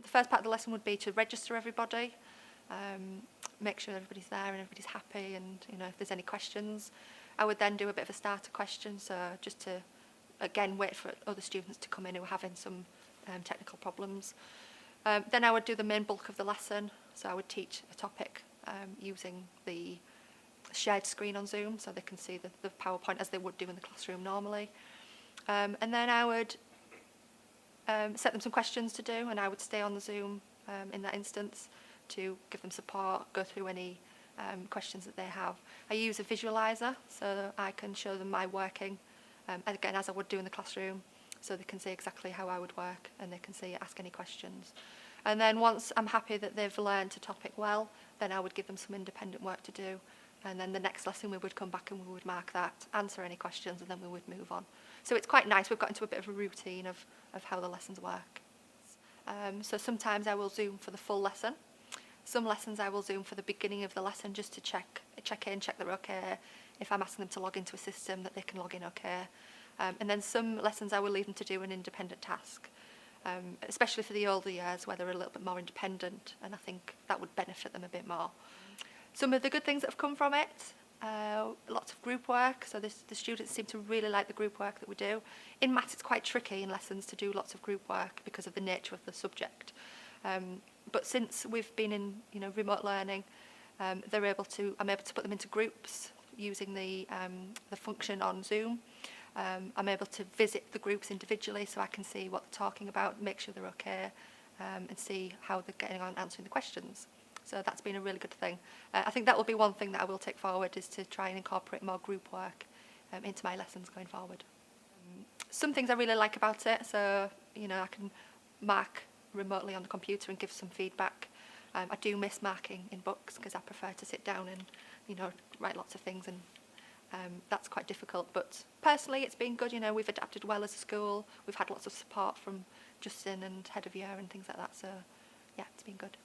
The first part of the lesson would be to register everybody, make sure everybody's there and everybody's happy, and if there's any questions. I would then do a bit of a starter question, so just to again wait for other students to come in who are having some technical problems. Then I would do the main bulk of the lesson, so I would teach a topic using the shared screen on Zoom so they can see the PowerPoint as they would do in the classroom normally. And then I would set them some questions to do, and I would stay on the Zoom in that instance to give them support, go through any questions that they have. I use a visualizer so I can show them my working, again as I would do in the classroom, so they can see exactly how I would work and they can see ask any questions. And then once I'm happy that they've learned a topic well, then I would give them some independent work to do. And then the next lesson we would come back and we would mark that, answer any questions, and then we would move on. So it's quite nice. We've got into a bit of a routine of how the lessons work. So sometimes I will Zoom for the full lesson. Some lessons I will Zoom for the beginning of the lesson just to check they're okay. If I'm asking them to log into a system, that they can log in okay. And then some lessons I will leave them to do an independent task, especially for the older years where they're a little bit more independent, and I think that would benefit them a bit more. Some of the good things that have come from it, lots of group work, so the students seem to really like the group work that we do. In maths it's quite tricky in lessons to do lots of group work because of the nature of the subject. But since we've been in remote learning, I'm able to put them into groups using the function on Zoom. I'm able to visit the groups individually so I can see what they're talking about, make sure they're okay, and see how they're getting on answering the questions. So that's been a really good thing. I think that will be one thing that I will take forward, is to try and incorporate more group work into my lessons going forward. Some things I really like about it, so I can mark remotely on the computer and give some feedback. I do miss marking in books because I prefer to sit down and write lots of things, and that's quite difficult. But personally it's been good. We've adapted well as a school. We've had lots of support from Justin and head of year and things like that, so yeah, it's been good.